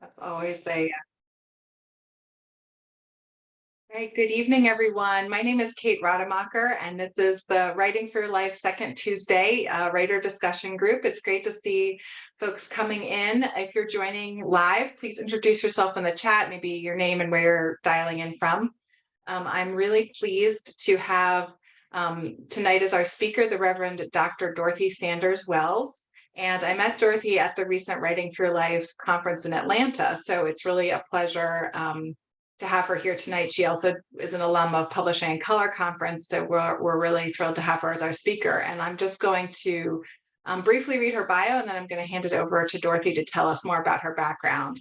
That's always a Right. Good evening, everyone. My name is Kate Rademacher, and this is the Writing for Your Life Second Tuesday Writer Discussion Group. It's great to see folks coming in. If you're joining live, please introduce yourself in the chat, maybe your name and where you're dialing in from. I'm really pleased to have tonight as our speaker, the Reverend Dr. Dorothy Sanders Wells. And I met Dorothy at the recent Writing for Your Life conference in Atlanta. So it's really a pleasure to have her here tonight. She also is an alum of Publishing in Color Conference. So we're really thrilled to have her as our speaker. And I'm just going to briefly read her bio, and then I'm going to hand it over to Dorothy to tell us more about her background.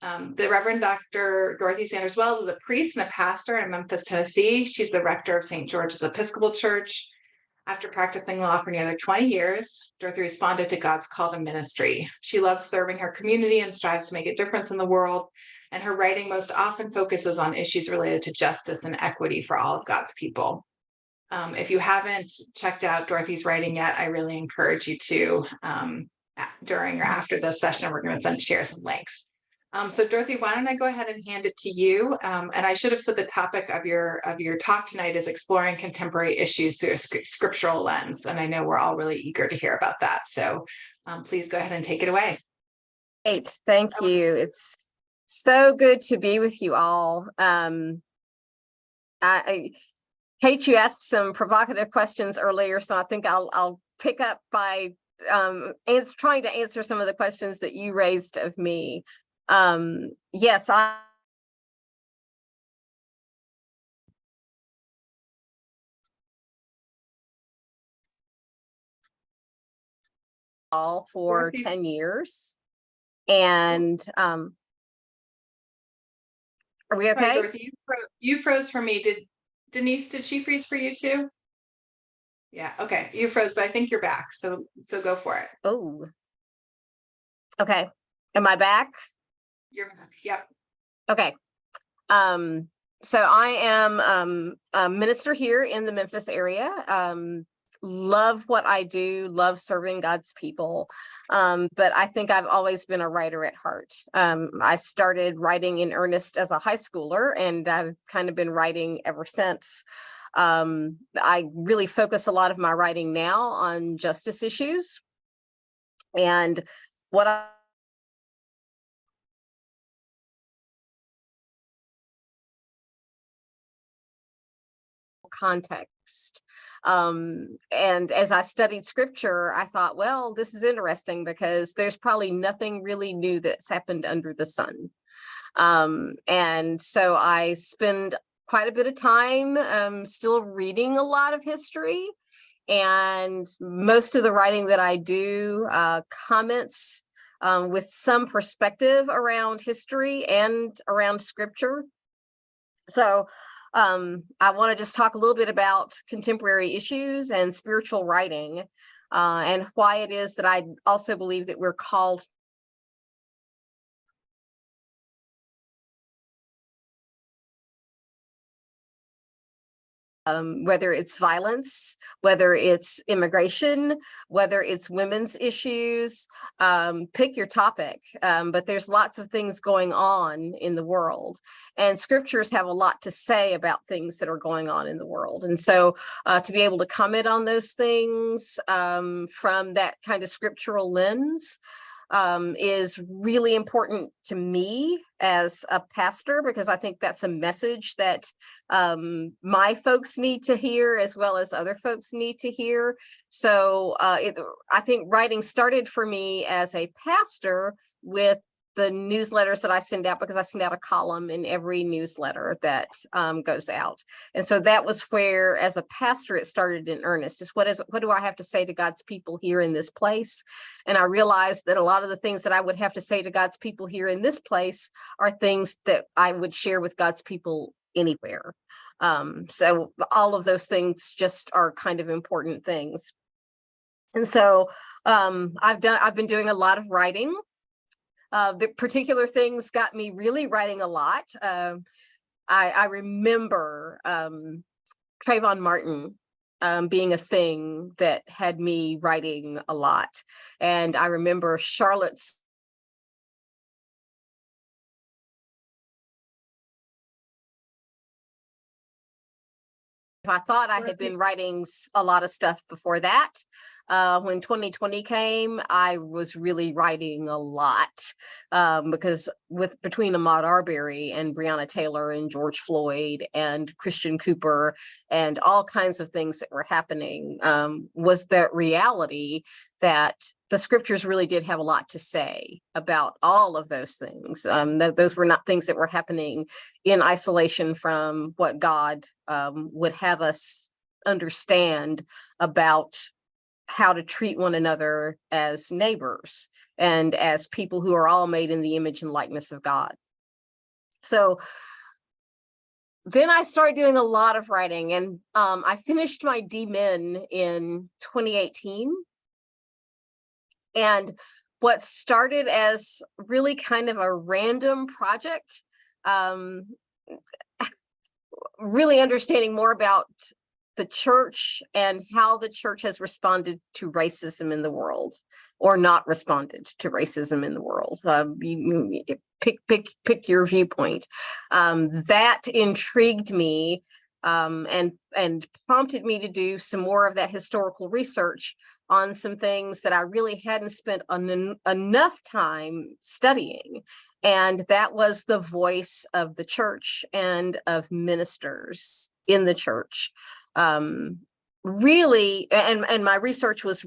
The Reverend Dr. Dorothy Sanders Wells is a priest and a pastor in Memphis, Tennessee. She's the rector of St. George's Episcopal Church. After practicing law for nearly 20 years, Dorothy responded to God's call to ministry. She loves serving her community and strives to make a difference in the world, and her writing most often focuses on issues related to justice and equity for all of God's people. If you haven't checked out Dorothy's writing yet, I really encourage you to. During or after this session, we're going to share some links. So Dorothy, why don't I go ahead and hand it to you? And I should have said the topic of your talk tonight is exploring contemporary issues through a scriptural lens. And I know we're all really eager to hear about that. So please go ahead and take it away. Great, thank you. It's so good to be with you all. Kate, you asked some provocative questions earlier, so I think I'll pick up by trying to answer some of the questions that you raised of me. Yes, all for Dorothy, 10 years. And are we okay? Sorry, Dorothy, you froze for me. Denise, did she freeze for you too? Yeah, okay, you froze, but I think you're back. So go for it. Oh, okay. Am I back? You're back. Yep. Okay. So I am a minister here in the Memphis area. Love what I do, love serving God's people. But I think I've always been a writer at heart. I started writing in earnest as a high schooler, and I've kind of been writing ever since. I really focus a lot of my writing now on justice issues. And what context. And as I studied scripture, I thought, well, this is interesting because there's probably nothing really new that's happened under the sun. And so I spend quite a bit of time still reading a lot of history. And most of the writing that I do comments with some perspective around history and around scripture. So I want to just talk a little bit about contemporary issues and spiritual writing, and why it is that I also believe that we're called whether it's violence, whether it's immigration, whether it's women's issues, pick your topic. But there's lots of things going on in the world, and scriptures have a lot to say about things that are going on in the world. And so to be able to comment on those things from that kind of scriptural lens is really important to me as a pastor, because I think that's a message that my folks need to hear as well as other folks need to hear. So I think writing started for me as a pastor with the newsletters that I send out, because I send out a column in every newsletter that goes out. And so that was where, as a pastor, it started in earnest. Is what do I have to say to God's people here in this place? And I realized that a lot of the things that I would have to say to God's people here in this place are things that I would share with God's people anywhere. So all of those things just are kind of important things. And so I've been doing a lot of writing. The particular things got me really writing a lot. I remember Trayvon Martin being a thing that had me writing a lot. And I remember Charlotte's I thought I had been writing a lot of stuff before that. When 2020 came, I was really writing a lot because between Ahmaud Arbery and Breonna Taylor and George Floyd and Christian Cooper and all kinds of things that were happening, was that reality that the scriptures really did have a lot to say about all of those things. Those were not things that were happening in isolation from what God would have us understand about how to treat one another as neighbors and as people who are all made in the image and likeness of God. So then I started doing a lot of writing, and I finished my DMin in 2018. And what started as really kind of a random project, really understanding more about the church and how the church has responded to racism in the world, or not responded to racism in the world. You pick your viewpoint. That intrigued me and prompted me to do some more of that historical research on some things that I really hadn't spent enough time studying. And that was the voice of the church and of ministers in the church. Really, and my research was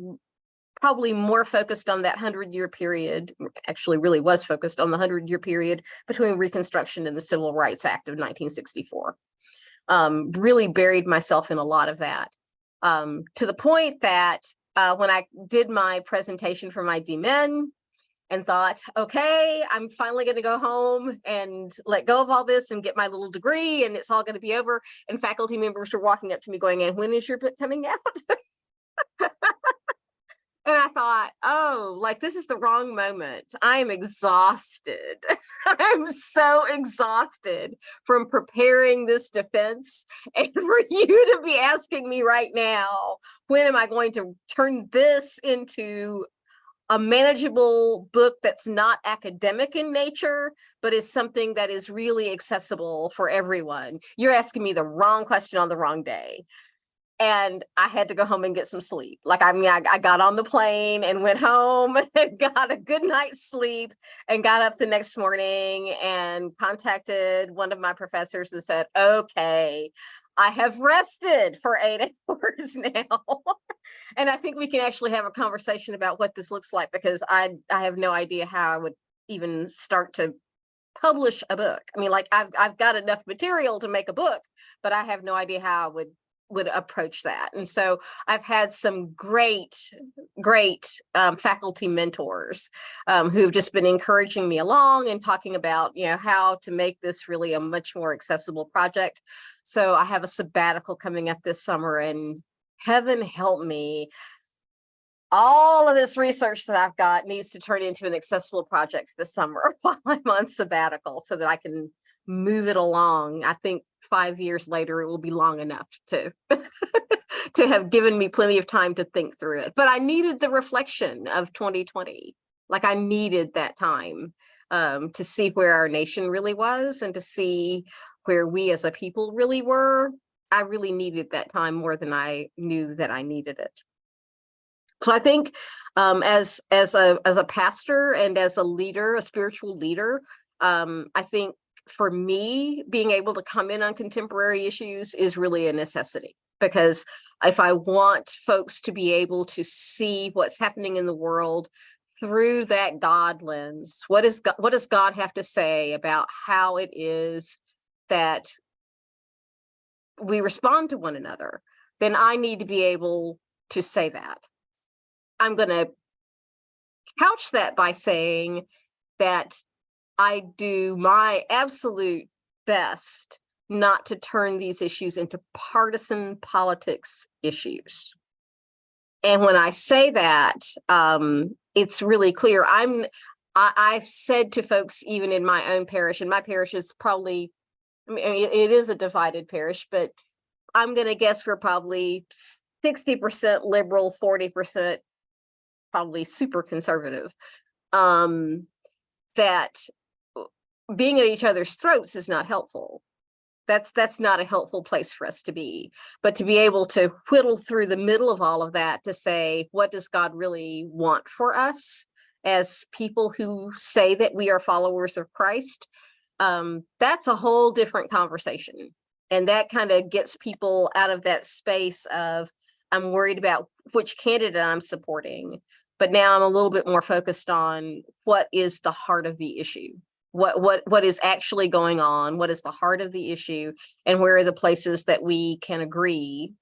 probably more focused on that 100-year period, actually really was focused on the 100-year period between Reconstruction and the Civil Rights Act of 1964. Really buried myself in a lot of that, to the point that when I did my presentation for my DMin and thought, okay, I'm finally going to go home and let go of all this and get my little degree, and it's all going to be over. And faculty members were walking up to me going, and when is your book coming out? And I thought, oh, like, this is the wrong moment. I'm exhausted. I'm so exhausted from preparing this defense. And for you to be asking me right now, when am I going to turn this into a manageable book that's not academic in nature, but is something that is really accessible for everyone? You're asking me the wrong question on the wrong day. And I had to go home and get some sleep. Like, I mean, I got on the plane and went home and got a good night's sleep and got up the next morning and contacted one of my professors and said, okay, I have rested for 8 hours now. And I think we can actually have a conversation about what this looks like, because I have no idea how I would even start to publish a book. I mean, like, I've got enough material to make a book, but I have no idea how I would approach that. And so I've had some great faculty mentors who've just been encouraging me along and talking about, you know, how to make this really a much more accessible project. So I have a sabbatical coming up this summer, and heaven help me, all of this research that I've got needs to turn into an accessible project this summer while I'm on sabbatical, so that I can move it along. I think 5 years later, it will be long enough to to have given me plenty of time to think through it. But I needed the reflection of 2020. Like, I needed that time to see where our nation really was and to see where we as a people really were. I really needed that time more than I knew that I needed it. So I think as a pastor and as a leader, a spiritual leader, I think for me, being able to come in on contemporary issues is really a necessity, because if I want folks to be able to see what's happening in the world through that God lens, what does God have to say about how it is that we respond to one another, then I need to be able to say that. I'm going to couch that by saying that I do my absolute best not to turn these issues into partisan politics issues. And when I say that, it's really clear. I've said to folks, even in my own parish, and my parish is probably, I mean, it is a divided parish, but I'm going to guess we're probably 60% liberal, 40% probably super conservative. That being at each other's throats is not helpful. That's not a helpful place for us to be. But to be able to whittle through the middle of all of that to say, what does God really want for us as people who say that we are followers of Christ? That's a whole different conversation. And that kind of gets people out of that space of, I'm worried about which candidate I'm supporting, but now I'm a little bit more focused on what is the heart of the issue. What is actually going on? What is the heart of the issue? And where are the places that we can agree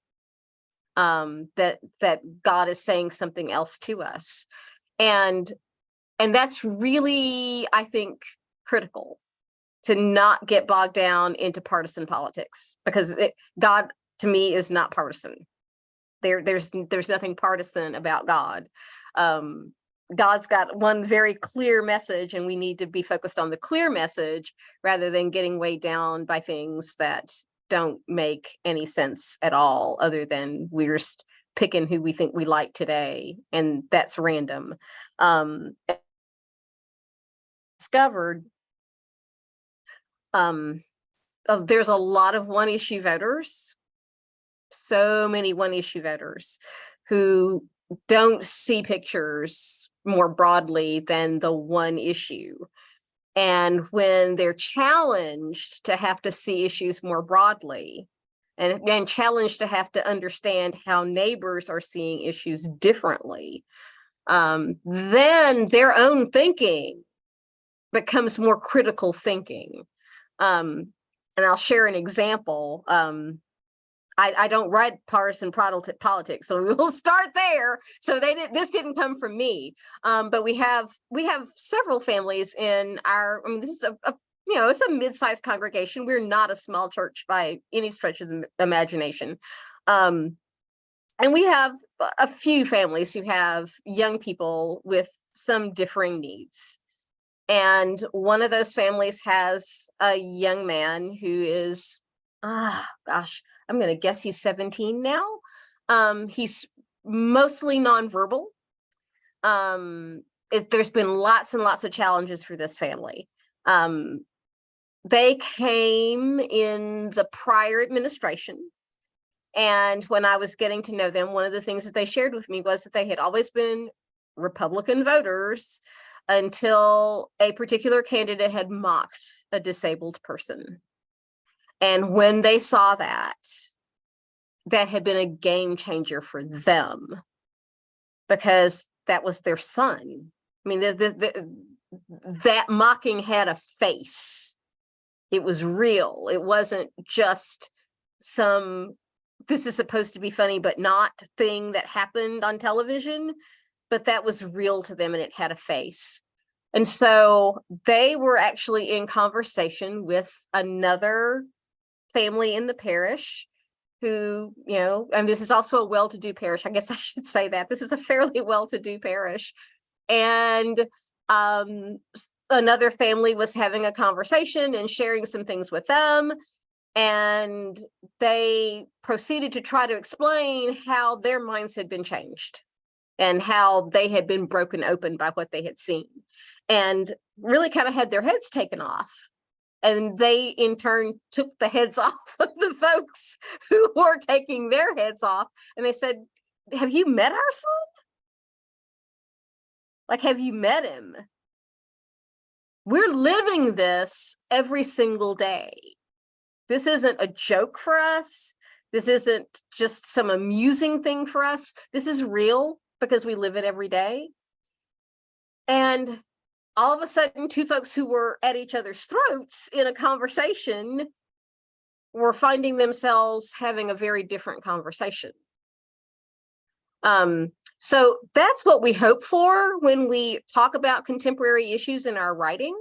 that God is saying something else to us? And that's really, I think, critical, to not get bogged down into partisan politics, because God, to me, is not partisan. There's nothing partisan about God. God's got one very clear message, and we need to be focused on the clear message rather than getting weighed down by things that don't make any sense at all, other than we're just picking who we think we like today, and that's random. Discovered there's a lot of one issue voters, so many one issue voters who don't see pictures more broadly than the one issue. And when they're challenged to have to see issues more broadly, and challenged to have to understand how neighbors are seeing issues differently, then their own thinking becomes more critical thinking. And I'll share an example. I don't write partisan politics, so we will start there. So this didn't come from me, but we have several families in our. I mean, this is it's a mid-sized congregation. We're not a small church by any stretch of the imagination, and we have a few families who have young people with some differing needs. And one of those families has a young man who is, I'm going to guess he's 17 now. He's mostly nonverbal. There's been lots and lots of challenges for this family. They came in the prior administration. And when I was getting to know them, one of the things that they shared with me was that they had always been Republican voters until a particular candidate had mocked a disabled person. And when they saw that had been a game changer for them, because that was their son. I mean, that mocking had a face. It was real. It wasn't just some, this is supposed to be funny, but not thing that happened on television, but that was real to them, and it had a face. And so they were actually in conversation with another family in the parish who, and this is also a well-to-do parish. I guess I should say that this is a fairly well-to-do parish. And another family was having a conversation and sharing some things with them. And they proceeded to try to explain how their minds had been changed and how they had been broken open by what they had seen, and really kind of had their heads taken off. And they in turn took the heads off of the folks who were taking their heads off. And they said, have you met our son? Like, have you met him? We're living this every single day. This isn't a joke for us. This isn't just some amusing thing for us. This is real because we live it every day. And all of a sudden, two folks who were at each other's throats in a conversation were finding themselves having a very different conversation. So that's what we hope for when we talk about contemporary issues in our writing.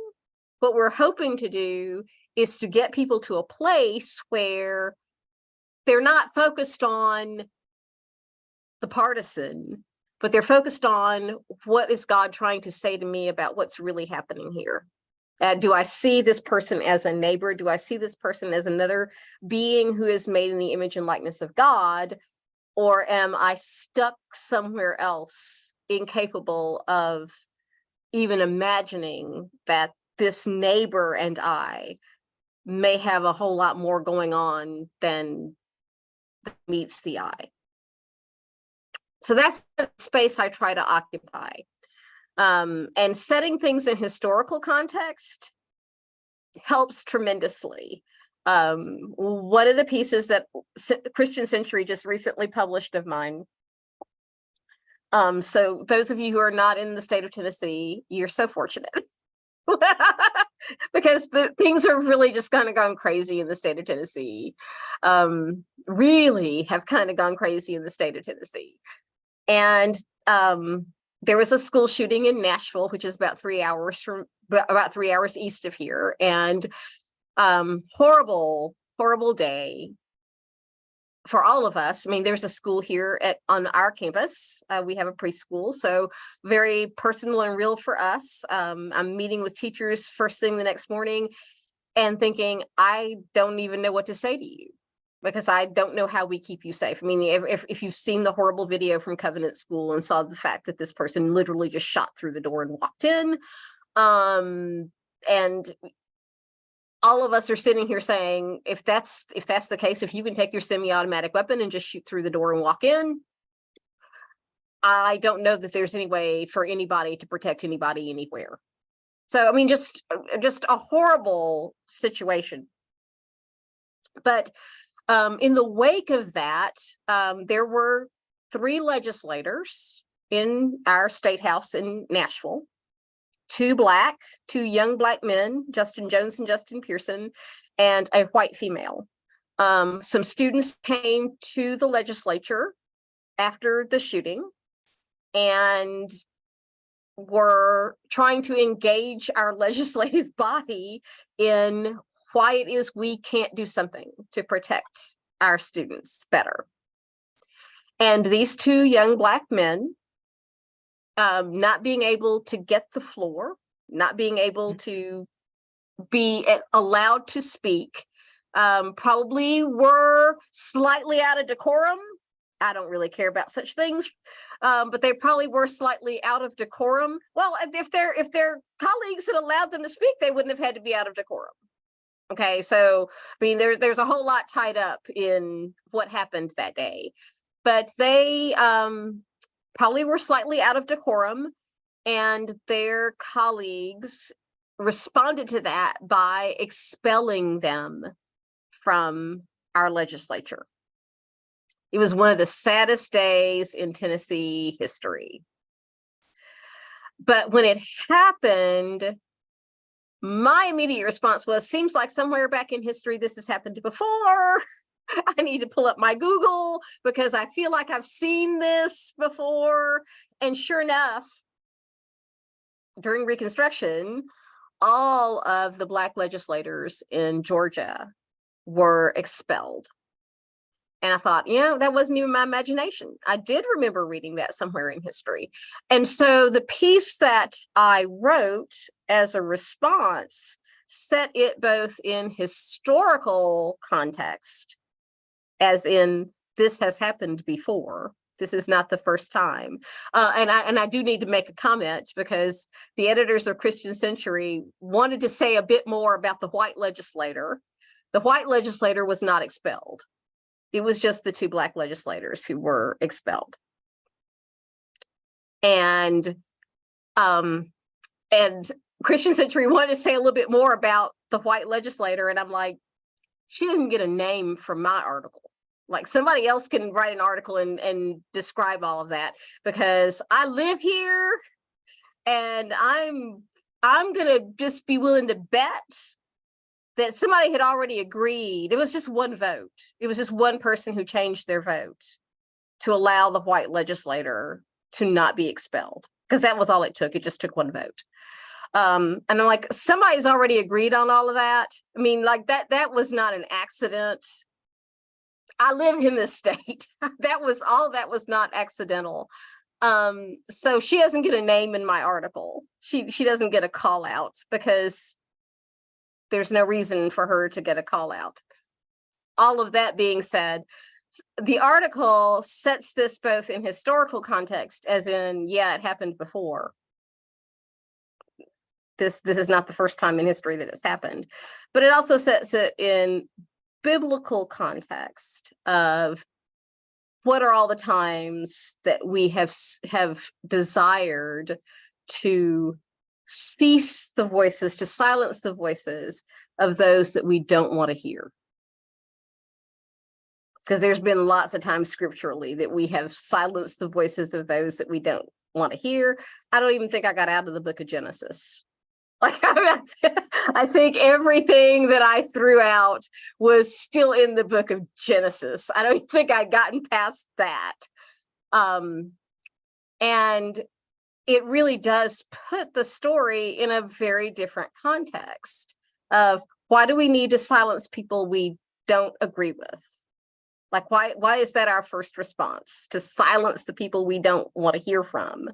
What we're hoping to do is to get people to a place where they're not focused on the partisan, but they're focused on, what is God trying to say to me about what's really happening here? Do I see this person as a neighbor? Do I see this person as another being who is made in the image and likeness of God? Or am I stuck somewhere else, incapable of even imagining that this neighbor and I may have a whole lot more going on than meets the eye. So that's the space I try to occupy. And setting things in historical context helps tremendously. One of the pieces that Christian Century just recently published of mine. So those of you who are not in the state of Tennessee, you're so fortunate. Because things are really just kind of gone crazy in the state of Tennessee. Really have kind of gone crazy in the state of Tennessee. And there was a school shooting in Nashville, which is about 3 hours east of here. And horrible day for all of us. I mean, there's a school here on our campus. We have a preschool, so very personal and real for us. I'm meeting with teachers first thing the next morning and thinking, I don't even know what to say to you, because I don't know how we keep you safe. I mean, if you've seen the horrible video from Covenant School and saw the fact that this person literally just shot through the door and walked in, and all of us are sitting here saying, if that's the case, if you can take your semi-automatic weapon and just shoot through the door and walk in, I don't know that there's any way for anybody to protect anybody anywhere. So, I mean, just a horrible situation. But in the wake of that, there were 3 legislators in our state house in Nashville. 2 young black men, Justin Jones and Justin Pearson, and a white female. Some students came to the legislature after the shooting and were trying to engage our legislative body in why it is we can't do something to protect our students better. And these 2 young black men, not being able to get the floor, not being able to be allowed to speak, probably were slightly out of decorum. I don't really care about such things, but they probably were slightly out of decorum. Well, if their colleagues had allowed them to speak, they wouldn't have had to be out of decorum. Okay, so I mean, there's a whole lot tied up in what happened that day, but they probably were slightly out of decorum, and their colleagues responded to that by expelling them from our legislature. It was one of the saddest days in Tennessee history. But when it happened, my immediate response was, seems like somewhere back in history this has happened before. I need to pull up my Google because I feel like I've seen this before. And sure enough, during Reconstruction, all of the Black legislators in Georgia were expelled. And I thought, that wasn't even my imagination. I did remember reading that somewhere in history. And so the piece that I wrote as a response set it both in historical context, as in this has happened before. This is not the first time. And I do need to make a comment, because the editors of Christian Century wanted to say a bit more about the white legislator. The white legislator was not expelled. It was just the 2 Black legislators who were expelled. And Christian Century wanted to say a little bit more about the white legislator, and I'm like, she doesn't get a name from my article. Like, somebody else can write an article and describe all of that, because I live here, and I'm gonna just be willing to bet that somebody had already agreed. It was just one vote. It was just one person who changed their vote to allow the white legislator to not be expelled, because that was all it took. It just took one vote. And I'm like, somebody's already agreed on all of that. I mean, like, that was not an accident. I live in this state. That was not accidental. So she doesn't get a name in my article. She doesn't get a call out, because there's no reason for her to get a call out. All of that being said, the article sets this both in historical context, as in, it happened before. this is not the first time in history that it's happened, but it also sets it in biblical context of what are all the times that we have desired to cease the voices, to silence the voices of those that we don't want to hear. Because there's been lots of times scripturally that we have silenced the voices of those that we don't want to hear. I don't even think I got out of the book of Genesis. Like, I think everything that I threw out was still in the book of Genesis. I don't think I'd gotten past that. And it really does put the story in a very different context of why do we need to silence people we don't agree with? Like, why is that our first response, to silence the people we don't want to hear from?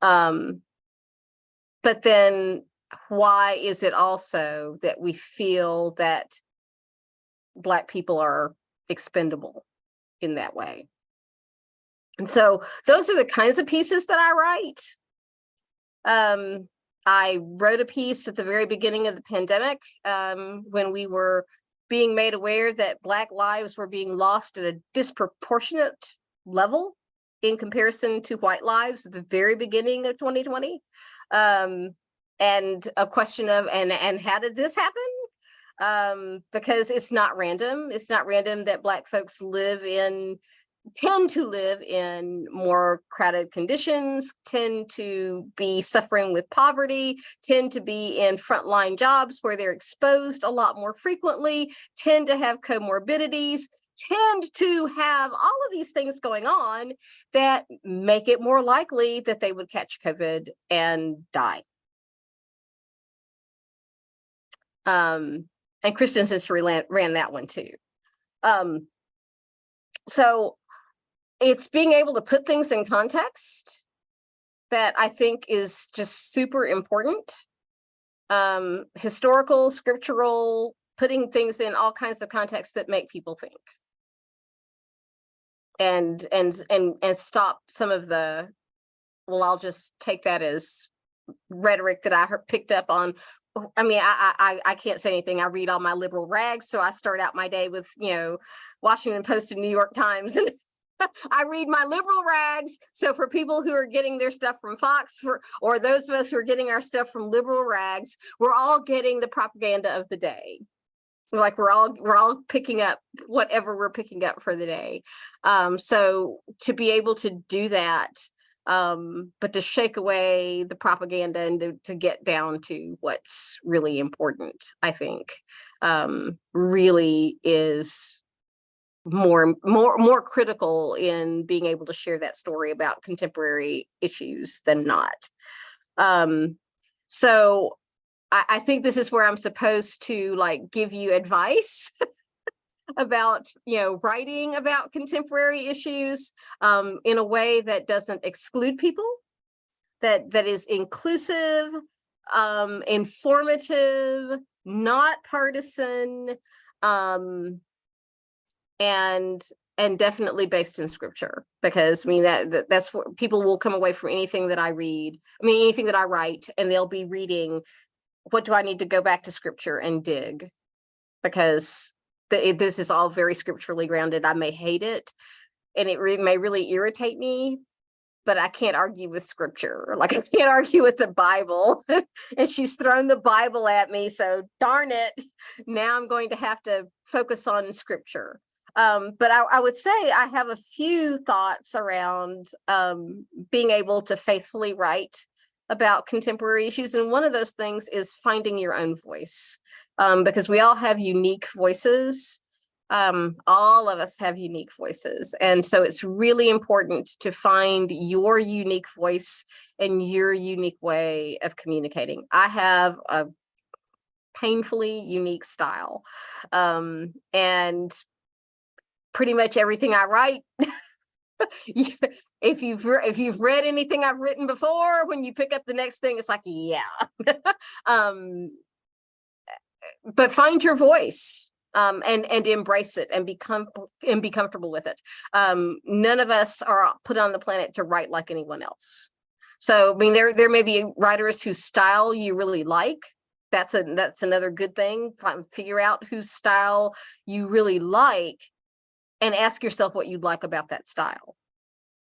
But then why is it also that we feel that Black people are expendable in that way? And so those are the kinds of pieces that I write. I wrote a piece at the very beginning of the pandemic, when we were being made aware that Black lives were being lost at a disproportionate level in comparison to white lives at the very beginning of 2020. And a question of, and how did this happen? Because it's not random. It's not random that Black folks tend to live in more crowded conditions, tend to be suffering with poverty, tend to be in frontline jobs where they're exposed a lot more frequently, tend to have comorbidities, tend to have all of these things going on that make it more likely that they would catch COVID and die. And Christian's History ran that one too. So it's being able to put things in context that I think is just super important. Historical, scriptural, putting things in all kinds of contexts that make people think. And stop some of the, well, I'll just take that as rhetoric that I picked up on. I mean, I can't say anything. I read all my liberal rags, so I start out my day with, Washington Post and New York Times, and I read my liberal rags. So for people who are getting their stuff from Fox, or those of us who are getting our stuff from liberal rags, we're all getting the propaganda of the day. Like we're all picking up whatever we're picking up for the day. So to be able to do that, but to shake away the propaganda and to get down to what's really important, I think, really is more critical in being able to share that story about contemporary issues than not. So I think this is where I'm supposed to give you advice about writing about contemporary issues in a way that doesn't exclude people, that is inclusive, informative, not partisan, and definitely based in scripture, because I mean that's what people will come away from anything that I read. I mean, anything that I write, and they'll be reading, what do I need to go back to scripture and dig? Because this is all very scripturally grounded. I may hate it, and it may really irritate me, but I can't argue with scripture. Like, I can't argue with the Bible. And she's thrown the Bible at me, so darn it. Now I'm going to have to focus on scripture. But I would say I have a few thoughts around being able to faithfully write about contemporary issues. And one of those things is finding your own voice, because we all have unique voices. All of us have unique voices. And so it's really important to find your unique voice and your unique way of communicating. I have a painfully unique style. And pretty much everything I write, if you've read anything I've written before, when you pick up the next thing, it's like, yeah. But find your voice, and embrace it, and be comfortable with it. None of us are put on the planet to write like anyone else. So, I mean, there may be writers whose style you really like. That's another good thing. Figure out whose style you really like and ask yourself what you'd like about that style,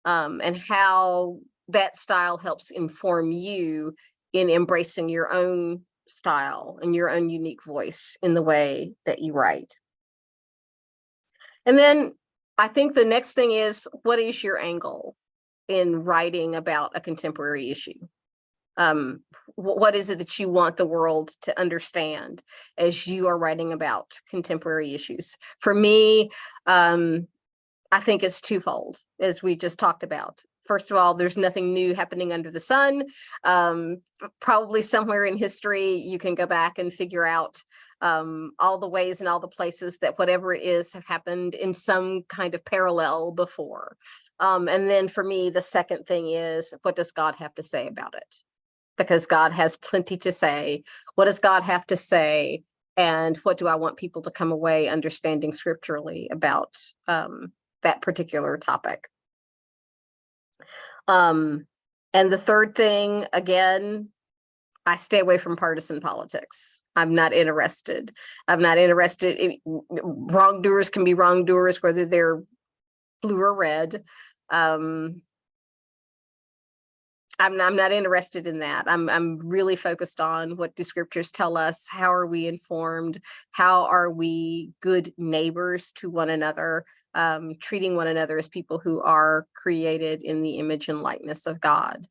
and how that style helps inform you in embracing your own style and your own unique voice in the way that you write. And then I think the next thing is, what is your angle in writing about a contemporary issue? What is it that you want the world to understand as you are writing about contemporary issues? For me, I think it's twofold, as we just talked about. First of all, there's nothing new happening under the sun. Probably somewhere in history, you can go back and figure out all the ways and all the places that whatever it is have happened in some kind of parallel before. And then for me, the second thing is, what does God have to say about it? Because God has plenty to say. What does God have to say? And what do I want people to come away understanding scripturally about that particular topic? And the third thing, again, I stay away from partisan politics. I'm not interested. Wrongdoers can be wrongdoers, whether they're blue or red. I'm not interested in that. I'm really focused on, what do scriptures tell us? How are we informed? How are we good neighbors to one another, treating one another as people who are created in the image and likeness of God?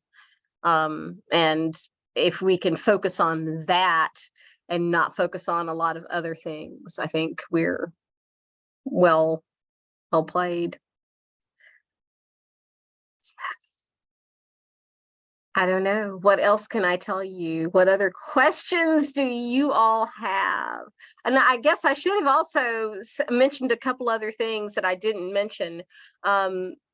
And if we can focus on that and not focus on a lot of other things, I think we're well played. I don't know. What else can I tell you? What other questions do you all have? And I guess I should have also mentioned a couple other things that I didn't mention,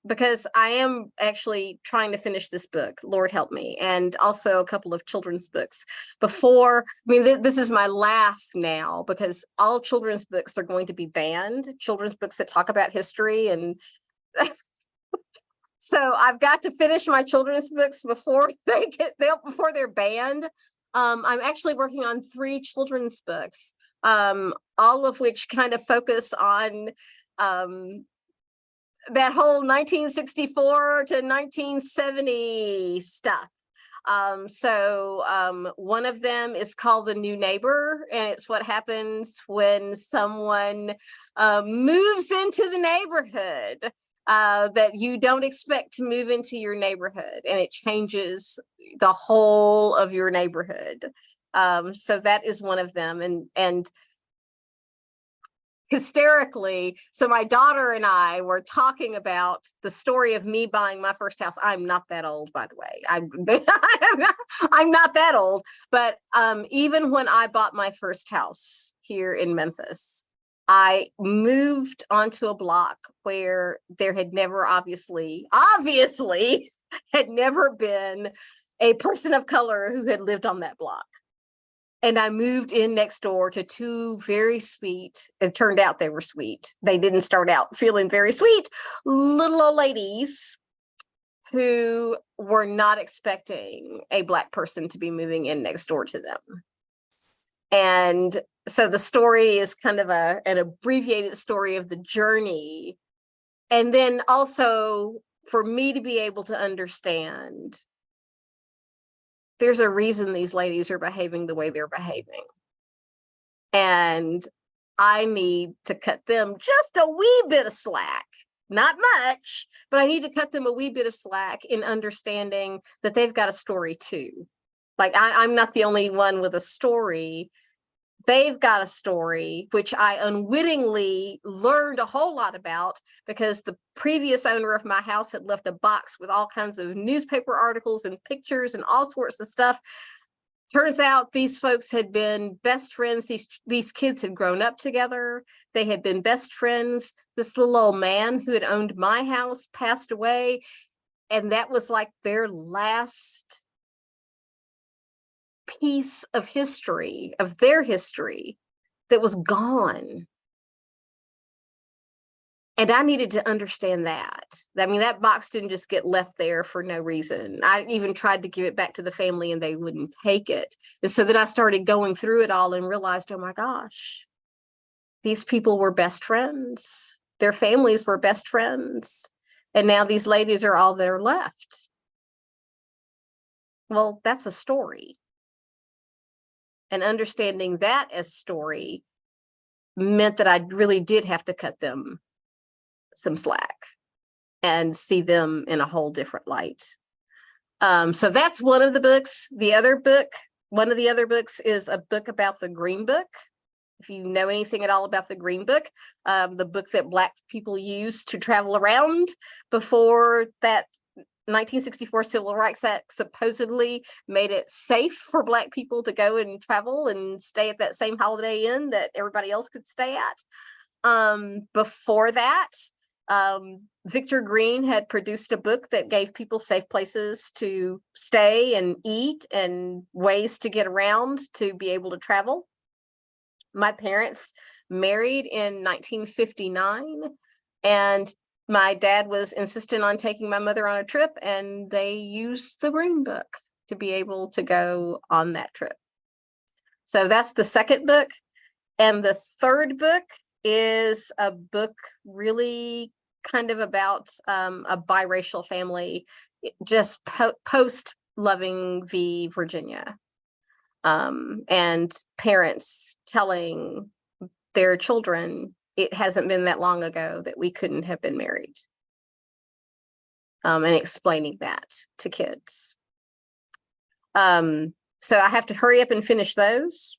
because I am actually trying to finish this book, Lord help me, and also a couple of children's books. Before, I mean, this is my laugh now, because all children's books are going to be banned, children's books that talk about history and so I've got to finish my children's books before before they're banned. I'm actually working on 3 children's books, all of which kind of focus on that whole 1964 to 1970 stuff. One of them is called The New Neighbor, and it's what happens when someone moves into the neighborhood that you don't expect to move into your neighborhood, and it changes the whole of your neighborhood. So that is one of them, and hysterically, so my daughter and I were talking about the story of me buying my first house. I'm not that old, by the way. I'm not that old, but even when I bought my first house here in Memphis, I moved onto a block where there had never obviously had never been a person of color who had lived on that block. And I moved in next door to 2 very sweet, it turned out they were sweet. They didn't start out feeling very sweet, little old ladies who were not expecting a Black person to be moving in next door to them. And so the story is kind of an abbreviated story of the journey. And then also for me to be able to understand, there's a reason these ladies are behaving the way they're behaving. And I need to cut them just a wee bit of slack, not much, but I need to cut them a wee bit of slack in understanding that they've got a story too. Like I'm not the only one with a story. They've got a story, which I unwittingly learned a whole lot about because the previous owner of my house had left a box with all kinds of newspaper articles and pictures and all sorts of stuff. Turns out these folks had been best friends. These kids had grown up together. They had been best friends. This little old man who had owned my house passed away. And that was like their last piece of history, of their history, that was gone. And I needed to understand that. I mean, that box didn't just get left there for no reason. I even tried to give it back to the family and they wouldn't take it. And so then I started going through it all and realized, oh my gosh, these people were best friends. Their families were best friends. And now these ladies are all that are left. Well, that's a story. And understanding that as story meant that I really did have to cut them some slack and see them in a whole different light. So that's one of the books. One of the other books is a book about the Green Book. If you know anything at all about the Green Book, the book that Black people used to travel around before that 1964 Civil Rights Act supposedly made it safe for Black people to go and travel and stay at that same Holiday Inn that everybody else could stay at. Before that, Victor Green had produced a book that gave people safe places to stay and eat and ways to get around to be able to travel. My parents married in 1959, and my dad was insistent on taking my mother on a trip, and they used the Green Book to be able to go on that trip. So that's the second book. And the third book is a book really kind of about a biracial family, just post Loving v. Virginia, and parents telling their children, it hasn't been that long ago that we couldn't have been married, and explaining that to kids. So I have to hurry up and finish those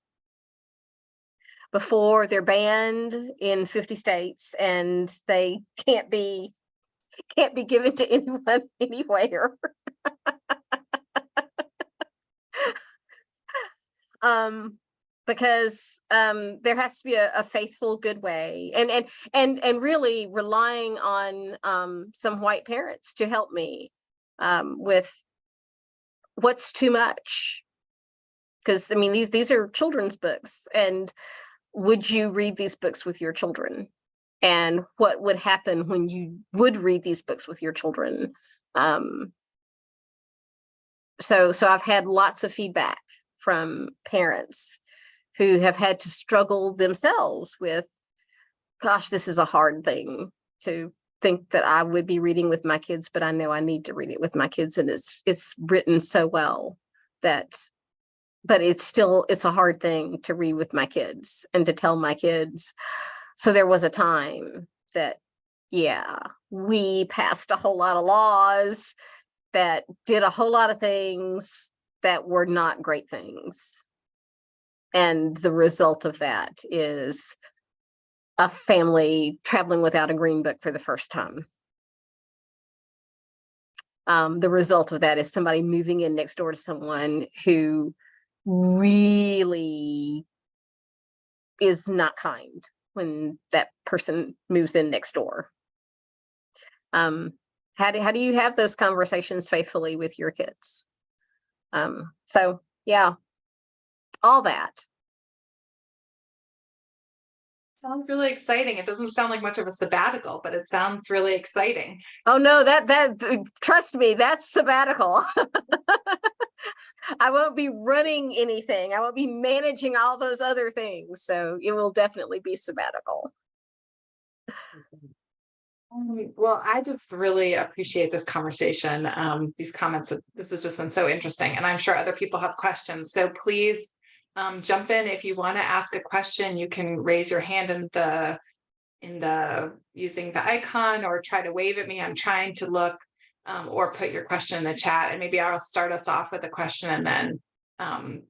before they're banned in 50 states and they can't be given to anyone anywhere. Because there has to be a faithful, good way, and really relying on some white parents to help me with what's too much. Because I mean, these are children's books, and would you read these books with your children? And what would happen when you would read these books with your children? So I've had lots of feedback from parents who have had to struggle themselves with, gosh, this is a hard thing to think that I would be reading with my kids, but I know I need to read it with my kids, and it's written so well that, but it's a hard thing to read with my kids and to tell my kids. So there was a time that, yeah, we passed a whole lot of laws that did a whole lot of things that were not great things. And the result of that is a family traveling without a Green Book for the first time. The result of that is somebody moving in next door to someone who really is not kind when that person moves in next door. How do you have those conversations faithfully with your kids? So yeah, all that. Sounds really exciting. It doesn't sound like much of a sabbatical, but it sounds really exciting. Oh no, that trust me, that's sabbatical. I won't be running anything. I won't be managing all those other things. So it will definitely be sabbatical. Well, I just really appreciate this conversation. These comments, this has just been so interesting, and I'm sure other people have questions. So please jump in. If you want to ask a question, you can raise your hand in the using the icon, or try to wave at me. I'm trying to look, or put your question in the chat, and maybe I'll start us off with a question, and then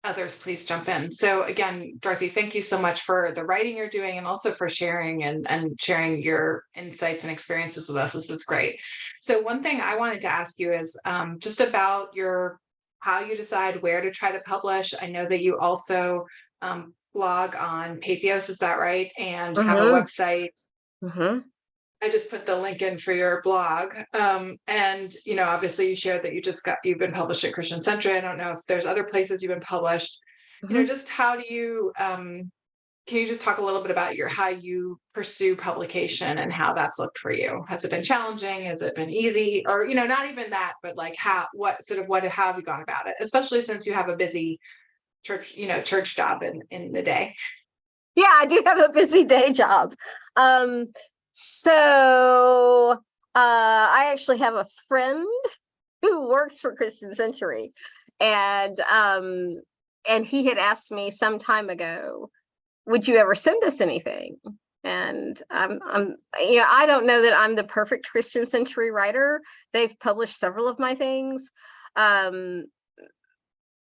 others please jump in. So again, Dorothy, thank you so much for the writing you're doing, and also for sharing and sharing your insights and experiences with us. This is great. So one thing I wanted to ask you is just about how you decide where to try to publish. I know that you also blog on Pathos, is that right? And have a website. I just put the link in for your blog. And, obviously you shared that you've been published at Christian Century. I don't know if there's other places you've been published, just how do you, can can you just talk a little bit about how you pursue publication and how that's looked for you? Has it been challenging? Has it been easy? Or, not even that, but like how have you gone about it? Especially since you have a busy church job in the day. Yeah, I do have a busy day job. So I actually have a friend who works for Christian Century, and he had asked me some time ago, would you ever send us anything? And I don't know that I'm the perfect Christian Century writer. They've published several of my things. And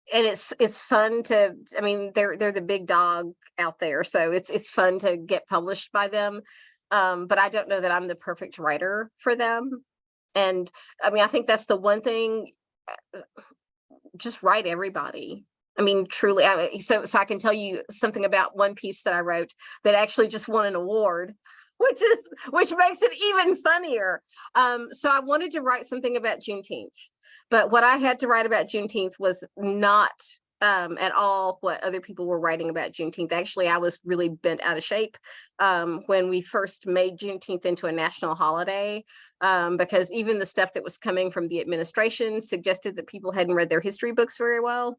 it's fun to, I mean, they're the big dog out there, so it's fun to get published by them. But I don't know that I'm the perfect writer for them. And I mean, I think that's the one thing, just write everybody. I mean, truly. So I can tell you something about one piece that I wrote that actually just won an award, which makes it even funnier. So I wanted to write something about Juneteenth, but what I had to write about Juneteenth was not at all what other people were writing about Juneteenth. Actually, I was really bent out of shape when we first made Juneteenth into a national holiday, because even the stuff that was coming from the administration suggested that people hadn't read their history books very well.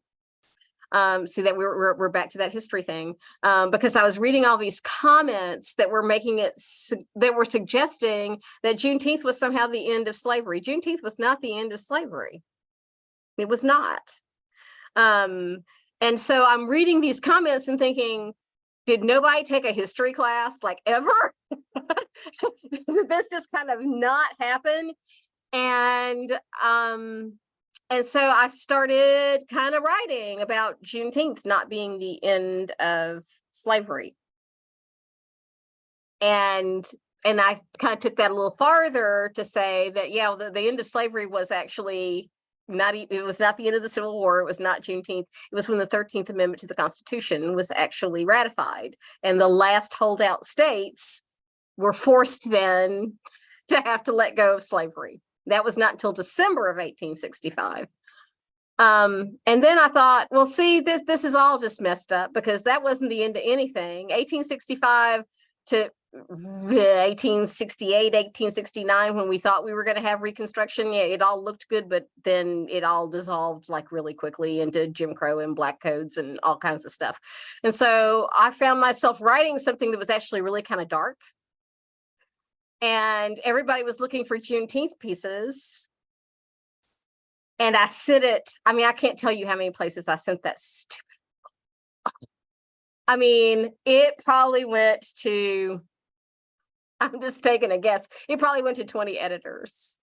See that we're back to that history thing, because I was reading all these comments that were making it that were suggesting that Juneteenth was somehow the end of slavery. Juneteenth was not the end of slavery. It was not. And so I'm reading these comments and thinking, did nobody take a history class like ever? Did this just kind of not happen? And so I started kind of writing about Juneteenth not being the end of slavery. And I kind of took that a little farther to say that, yeah, the end of slavery was actually it was not the end of the Civil War. It was not Juneteenth. It was when the 13th Amendment to the Constitution was actually ratified. And the last holdout states were forced then to have to let go of slavery. That was not until December of 1865. And then I thought, well, see, this is all just messed up, because that wasn't the end of anything. 1865 to 1868, 1869, when we thought we were going to have Reconstruction, yeah, it all looked good, but then it all dissolved like really quickly into Jim Crow and black codes and all kinds of stuff. And so I found myself writing something that was actually really kind of dark. And everybody was looking for Juneteenth pieces. And I sent it. I mean, I can't tell you how many places I sent that stupid. I mean, it probably went to, I'm just taking a guess, it probably went to 20 editors,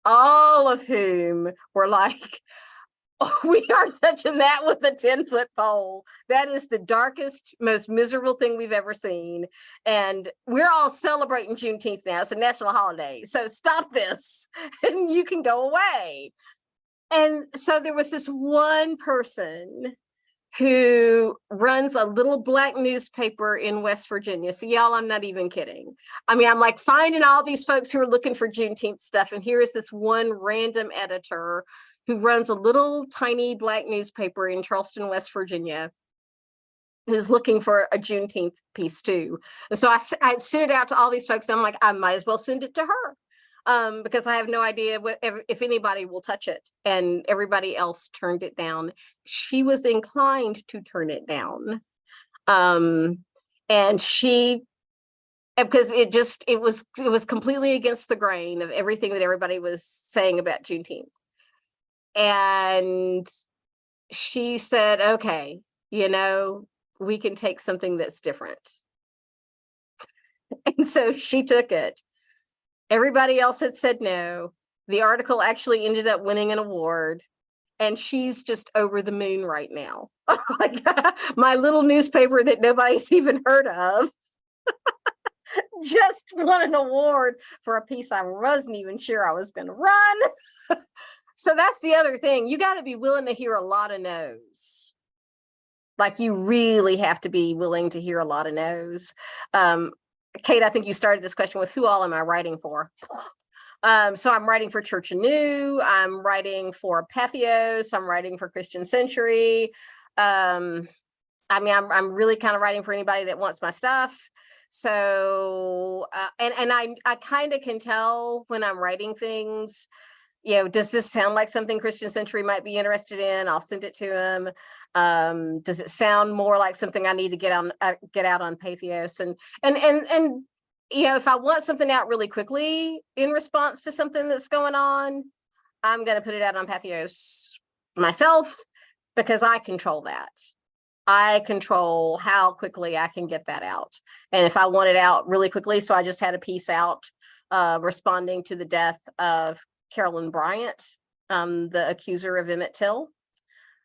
all of whom were like, oh, we aren't touching that with a 10-foot pole. That is the darkest, most miserable thing we've ever seen. And we're all celebrating Juneteenth now. It's a national holiday. So stop this and you can go away. And so there was this one person who runs a little black newspaper in West Virginia. So y'all, I'm not even kidding. I mean, I'm like finding all these folks who are looking for Juneteenth stuff. And here is this one random editor who runs a little tiny black newspaper in Charleston, West Virginia, who's looking for a Juneteenth piece too. And so I sent it out to all these folks. And I'm like, I might as well send it to her. Because I have no idea if anybody will touch it. And everybody else turned it down. She was inclined to turn it down. And she, because it was completely against the grain of everything that everybody was saying about Juneteenth. And she said, okay, we can take something that's different. And so she took it. Everybody else had said no. The article actually ended up winning an award, and she's just over the moon right now. Like, my little newspaper that nobody's even heard of just won an award for a piece I wasn't even sure I was going to run. So that's the other thing. You got to be willing to hear a lot of no's. Like, you really have to be willing to hear a lot of no's. Kate, I think you started this question with who all am I writing for? So I'm writing for Church Anew. I'm writing for Patheos. I'm writing for Christian Century. I mean, I'm really kind of writing for anybody that wants my stuff. So, and I kind of can tell when I'm writing things, does this sound like something Christian Century might be interested in? I'll send it to him. Does it sound more like something I need to get out on Pathos? And if I want something out really quickly in response to something that's going on, I'm going to put it out on Pathos myself, because I control that. I control how quickly I can get that out. And if I want it out really quickly, so I just had a piece out responding to the death of Carolyn Bryant, the accuser of Emmett Till.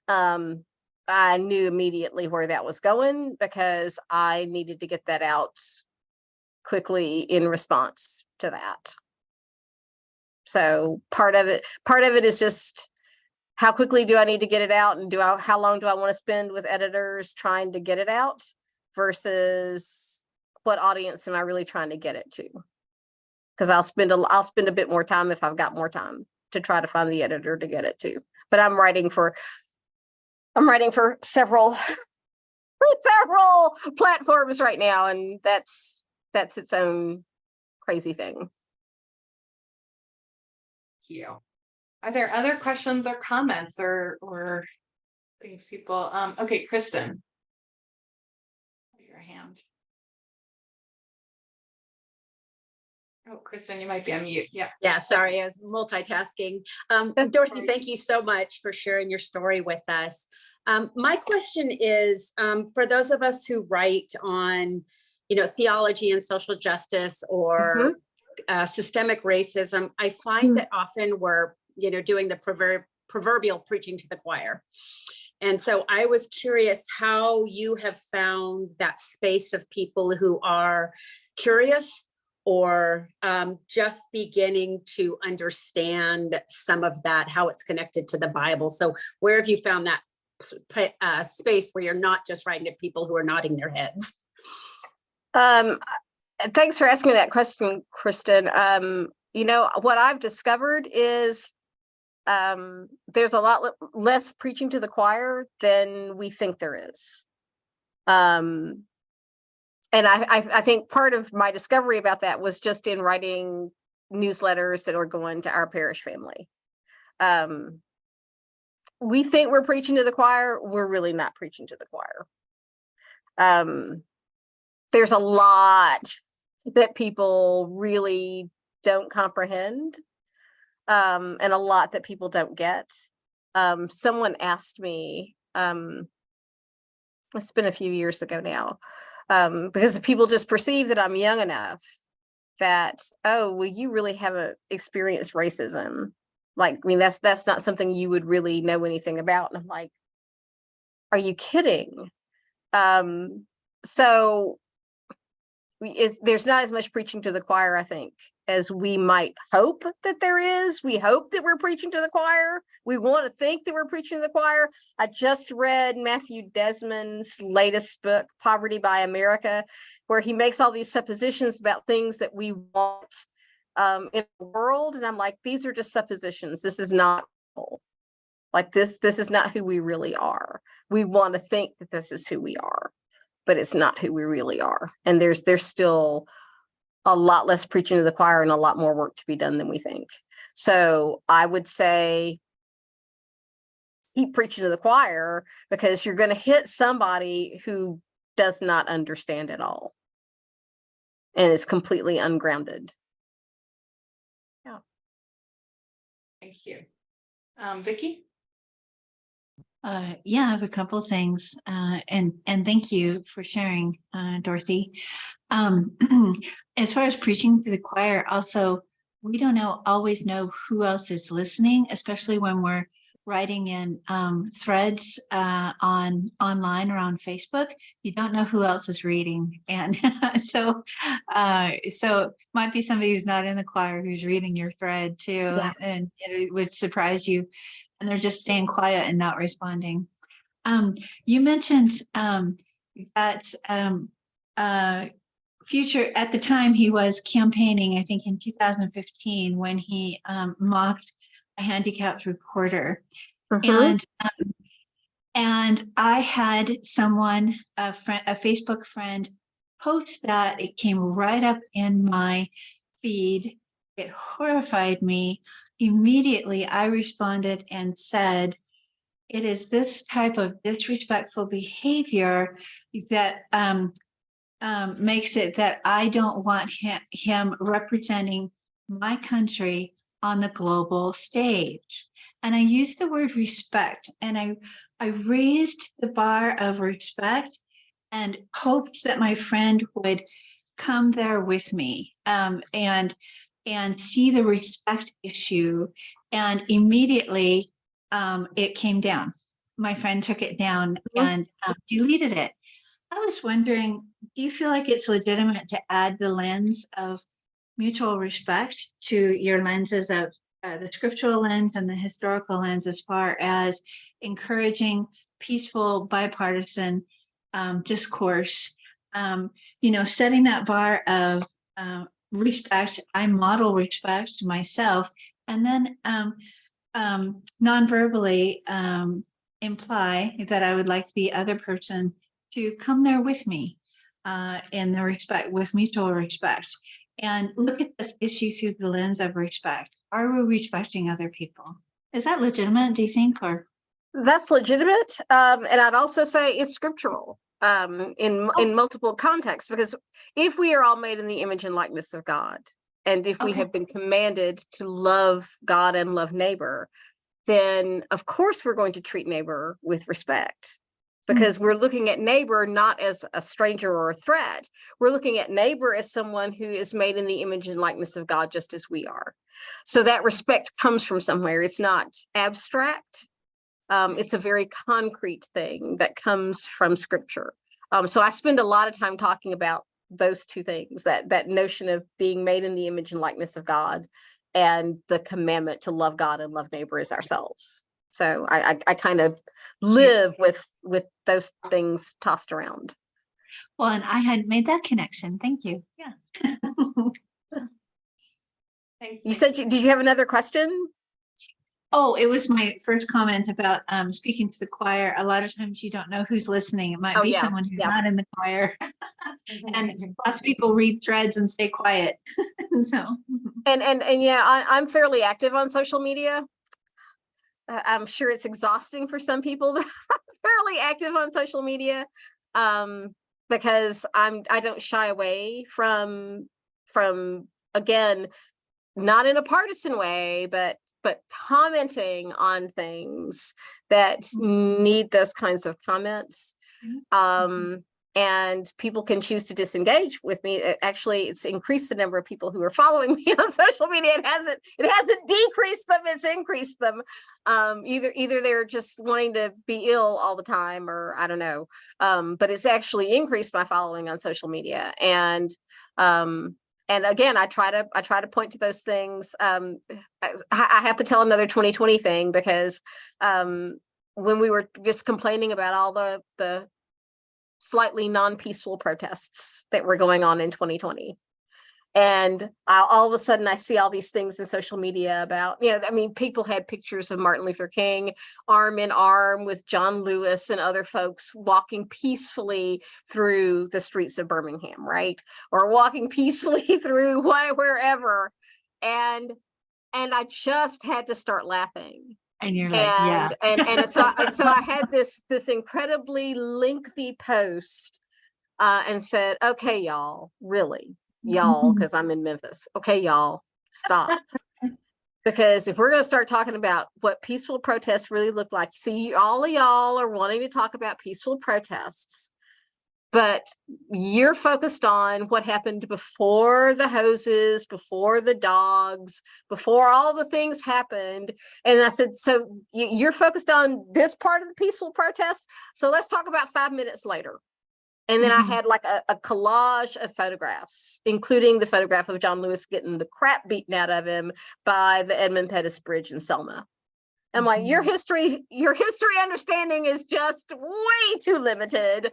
I knew immediately where that was going, because I needed to get that out quickly in response to that. So part of it is just, how quickly do I need to get it out, and how long do I want to spend with editors trying to get it out, versus what audience am I really trying to get it to? Because I'll spend a bit more time if I've got more time to try to find the editor to get it to. But I'm writing for several platforms right now, and that's its own crazy thing. Thank you. Are there other questions or comments or things people? Okay, Kristen. Your hand. Oh, Kristen, you might be on mute. Yeah. Yeah, sorry, I was multitasking. Dorothy, thank you so much for sharing your story with us. My question is, for those of us who write on, theology and social justice, or systemic racism, I find that often we're, doing the proverbial preaching to the choir. And so I was curious how you have found that space of people who are curious, or just beginning to understand some of that, how it's connected to the Bible. So where have you found that space where you're not just writing to people who are nodding their heads? Thanks for asking that question, Kristen. What I've discovered is there's a lot less preaching to the choir than we think there is. And I think part of my discovery about that was just in writing newsletters that are going to our parish family. We think we're preaching to the choir. We're really not preaching to the choir. There's a lot that people really don't comprehend, and a lot that people don't get. Someone asked me, it's been a few years ago now, because people just perceive that I'm young enough that, oh, well, you really haven't experienced racism. Like, I mean, that's not something you would really know anything about. And I'm like, are you kidding? So there's not as much preaching to the choir, I think, as we might hope that there is. We hope that we're preaching to the choir. We want to think that we're preaching to the choir. I just read Matthew Desmond's latest book, Poverty by America, where he makes all these suppositions about things that we want in the world. And I'm like, these are just suppositions. This is not real. Like this is not who we really are. We want to think that this is who we are, but it's not who we really are. And there's still a lot less preaching to the choir and a lot more work to be done than we think. So I would say keep preaching to the choir, because you're going to hit somebody who does not understand at all and is completely ungrounded. Yeah. Thank you. Vicki? Yeah, I have a couple of things, and thank you for sharing, Dorothy. As far as preaching to the choir, also, we don't always know who else is listening, especially when we're writing in threads online or on Facebook. You don't know who else is reading, and so it might be somebody who's not in the choir who's reading your thread too, yeah. And it would surprise you. And they're just staying quiet and not responding. You mentioned that Future, at the time he was campaigning, I think in 2015, when he mocked a handicapped reporter. And And I had someone, a Facebook friend, post that. It came right up in my feed. It horrified me. Immediately, I responded and said, it is this type of disrespectful behavior that makes it that I don't want him representing my country on the global stage. And I used the word respect, and I raised the bar of respect and hoped that my friend would come there with me, and see the respect issue. And immediately it came down. My friend took it down and deleted it. I was wondering, do you feel like it's legitimate to add the lens of mutual respect to your lenses of the scriptural lens and the historical lens, as far as encouraging peaceful bipartisan discourse? Setting that bar of respect. I model respect myself, and then non-verbally imply that I would like the other person to come there with me in the respect, with mutual respect, and look at this issue through the lens of respect. Are we respecting other people? Is that legitimate, do you think? Or That's legitimate. And I'd also say it's scriptural in multiple contexts, because if we are all made in the image and likeness of God, and if we have been commanded to love God and love neighbor, then of course we're going to treat neighbor with respect, because we're looking at neighbor not as a stranger or a threat. We're looking at neighbor as someone who is made in the image and likeness of God, just as we are. So that respect comes from somewhere. It's not abstract. It's a very concrete thing that comes from scripture. So I spend a lot of time talking about those two things, that notion of being made in the image and likeness of God, and the commandment to love God and love neighbor as ourselves. So I kind of live with those things tossed around. well, and I hadn't made that connection. Thank you. Yeah. Thanks. You said, did you have another question? Oh, it was my first comment about speaking to the choir. A lot of times you don't know who's listening. It might be someone who's not in the choir. And lots of people read threads and stay quiet. So And yeah, I'm fairly active on social media. I'm sure it's exhausting for some people that I'm fairly active on social media, because I don't shy away from again, not in a partisan way, but commenting on things that need those kinds of comments. And people can choose to disengage with me. Actually, it's increased the number of people who are following me on social media. It hasn't decreased them, it's increased them. Either they're just wanting to be ill all the time, or I don't know. But it's actually increased my following on social media. And again, I try to point to those things. I have to tell another 2020 thing, because when we were just complaining about all the slightly non-peaceful protests that were going on in 2020, and all of a sudden I see all these things in social media about, people had pictures of Martin Luther King arm in arm with John Lewis and other folks walking peacefully through the streets of Birmingham, right? Or walking peacefully through wherever. And I just had to start laughing. and you're like, and so I had this incredibly lengthy post and said, okay, y'all, really, y'all, because I'm in Memphis. Okay, y'all, stop. Because if we're going to start talking about what peaceful protests really look like, see, all of y'all are wanting to talk about peaceful protests, but you're focused on what happened before the hoses, before the dogs, before all the things happened. And I said, so you're focused on this part of the peaceful protest? So let's talk about 5 minutes later. And then I had like a collage of photographs, including the photograph of John Lewis getting the crap beaten out of him by the Edmund Pettus Bridge in Selma. I'm like, your history understanding is just way too limited,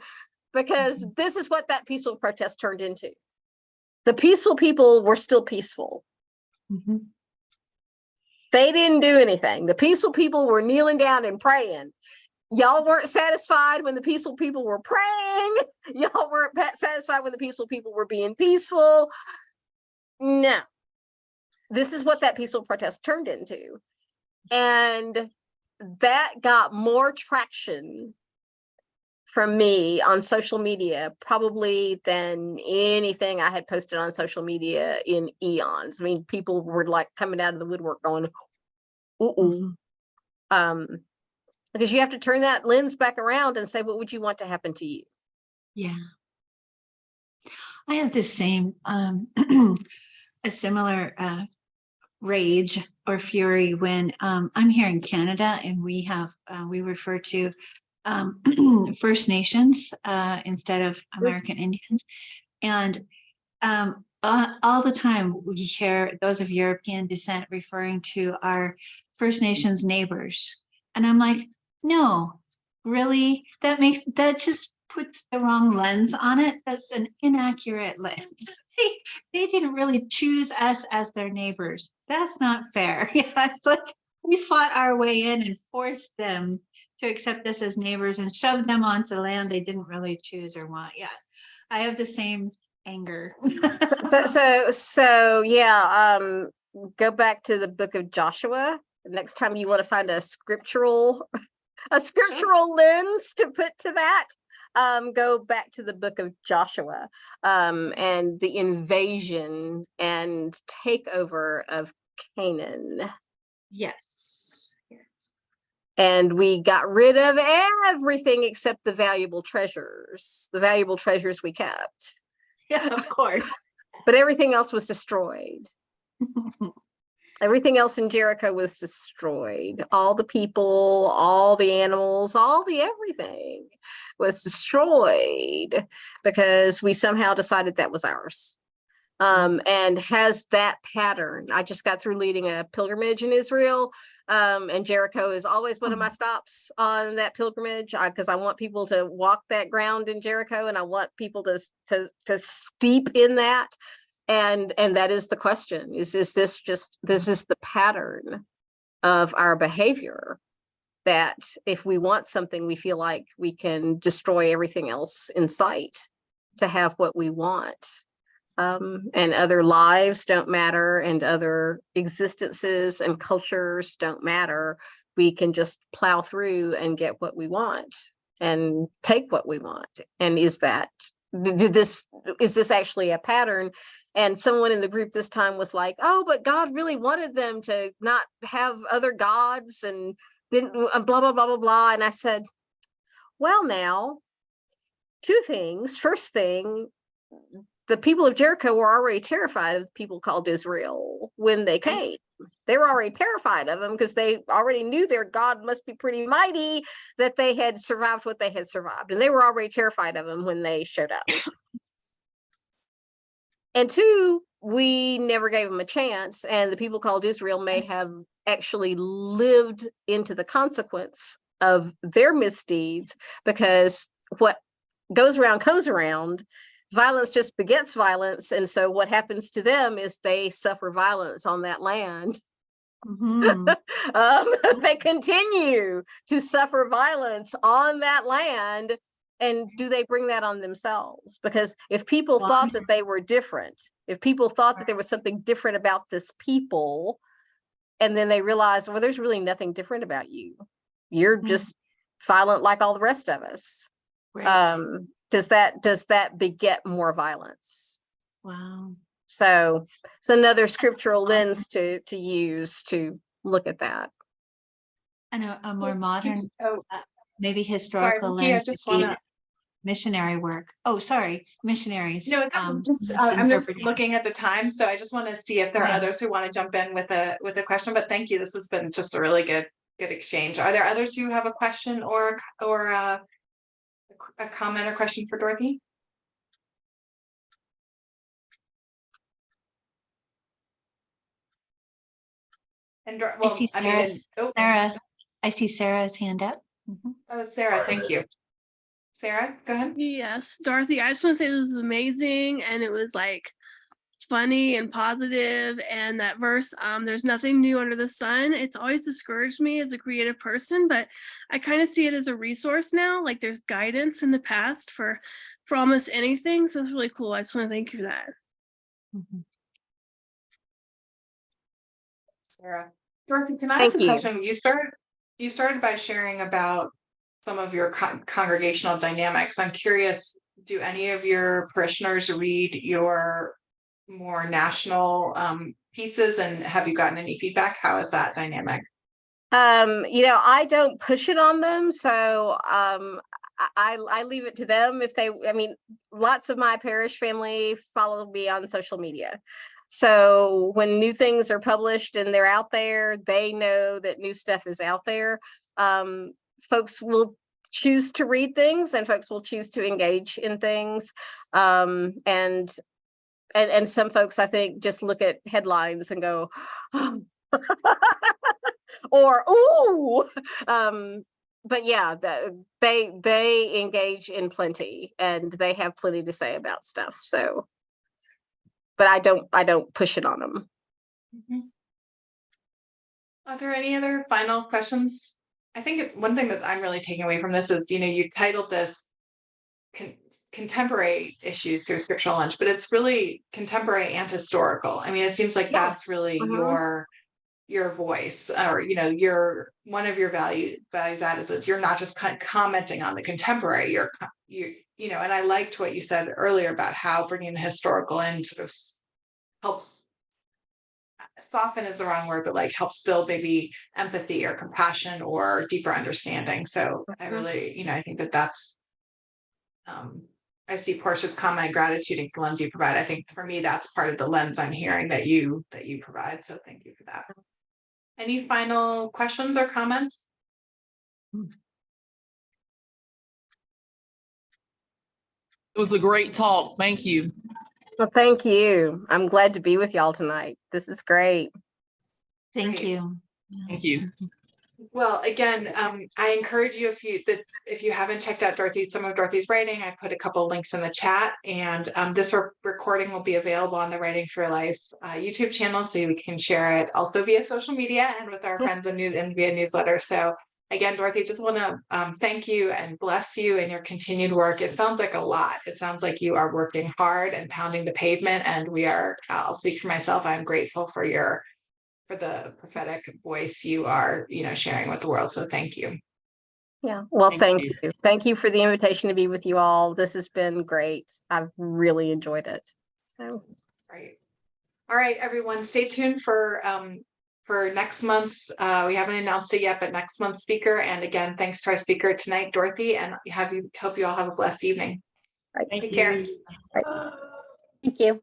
because this is what that peaceful protest turned into. The peaceful people were still peaceful. They didn't do anything. The peaceful people were kneeling down and praying. Y'all weren't satisfied when the peaceful people were praying. Y'all weren't satisfied when the peaceful people were being peaceful. No, this is what that peaceful protest turned into. And that got more traction from me on social media probably than anything I had posted on social media in eons. I mean, people were like coming out of the woodwork going, ooh. Because you have to turn that lens back around and say, what would you want to happen to you? Yeah. I have the same, a similar rage or fury when I'm here in Canada, and we have, we refer to First Nations instead of American Indians. And all the time we hear those of European descent referring to our First Nations neighbors. And I'm like, no, really? That just puts the wrong lens on it. That's an inaccurate lens. They didn't really choose us as their neighbors. That's not fair. Yeah, it's like we fought our way in and forced them to accept us as neighbors and shoved them onto land they didn't really choose or want. Yeah, I have the same anger. So yeah, go back to the book of Joshua. Next time you want to find a scriptural lens to put to that, go back to the book of Joshua, and the invasion and takeover of Canaan. Yes. And we got rid of everything except the valuable treasures. The valuable treasures we kept. Yeah, of course. But everything else was destroyed. Everything else in Jericho was destroyed. All the people, all the animals, all the everything was destroyed because we somehow decided that was ours. And has that pattern. I just got through leading a pilgrimage in Israel, and Jericho is always one of my stops on that pilgrimage because I want people to walk that ground in Jericho, and I want people to steep in that. And that is the question: is this the pattern of our behavior? That if we want something, we feel like we can destroy everything else in sight to have what we want. And other lives don't matter, and other existences and cultures don't matter. We can just plow through and get what we want and take what we want. And is this actually a pattern? And someone in the group this time was like, oh, but God really wanted them to not have other gods and didn't blah, blah, blah, blah, blah. And I said, well, now, two things. First thing, the people of Jericho were already terrified of people called Israel when they came. They were already terrified of them because they already knew their God must be pretty mighty, that they had survived what they had survived. And they were already terrified of them when they showed up. And two, we never gave them a chance. And the people called Israel may have actually lived into the consequence of their misdeeds, because what goes around comes around. Violence just begets violence. And so what happens to them is they suffer violence on that land. They continue to suffer violence on that land. And do they bring that on themselves? Because if people thought that they were different, if people thought that there was something different about this people, and then they realized, well, there's really nothing different about you. You're just violent like all the rest of us. Right. Does that beget more violence? Wow. So it's another scriptural lens to use to look at that. And a more modern, maybe historical lens. I just want to missionary work. Oh, sorry, missionaries. No, it's I'm just looking at the time, so I just want to see if there are others who want to jump in with a question. But thank you. This has been just a really good exchange. Are there others who have a question or a comment or question for Dorothy? And Sarah, I see Sarah's hand up. Oh, Sarah, thank you. Sarah, go ahead. Yes, Dorothy, I just want to say this was amazing, and it was like funny and positive, and that verse, there's nothing new under the sun. It's always discouraged me as a creative person, but I kind of see it as a resource now. Like there's guidance in the past for almost anything. So it's really cool. I just want to thank you for that. Sarah. Dorothy, can I ask Thank a you. question? You started by sharing about some of your congregational dynamics. I'm curious, do any of your parishioners read your more national pieces, and have you gotten any feedback? How is that dynamic? I don't push it on them, so I leave it to them. If they, I mean, lots of my parish family follow me on social media. So when new things are published and they're out there, they know that new stuff is out there. Folks will choose to read things, and folks will choose to engage in things. And some folks, I think, just look at headlines and go, oh. Or ooh. But yeah, they engage in plenty, and they have plenty to say about stuff. So, but I don't push it on them. Are there any other final questions? I think it's one thing that I'm really taking away from this is, you titled this contemporary issues through scriptural lunch, but it's really contemporary and historical. I mean, it seems like that's really your voice, or your one of your values add is that you're not just commenting on the contemporary. And I liked what you said earlier about how bringing the historical in sort of helps soften is the wrong word, but like helps build maybe empathy or compassion or deeper understanding. So I really, I think that's I see Portia's comment, gratitude and the lens you provide. I think for me, that's part of the lens I'm hearing that you provide. So thank you for that. Any final questions or comments? It was a great talk. Thank you. Well, thank you. I'm glad to be with y'all tonight. This is great. Thank Great. you. Thank you. Well, again, I encourage you, if you haven't checked out some of Dorothy's writing, I put a couple links in the chat, and this recording will be available on the Writing for Life YouTube channel, so we can share it also via social media and with our friends and via newsletter. So again, Dorothy, just want to thank you and bless you in your continued work. It sounds like a lot. It sounds like you are working hard and pounding the pavement, and I'll speak for myself. I'm grateful for the prophetic voice you are, sharing with the world. So thank you. Yeah. Well, thank you. you. Thank you for the invitation to be with you all. This has been great. I've really enjoyed it. So Great. All right, everyone, stay tuned for next month's, we haven't announced it yet, but next month's speaker. And again, thanks to our speaker tonight, Dorothy, and hope you all have a blessed evening. right. Take care. Right. Thank you.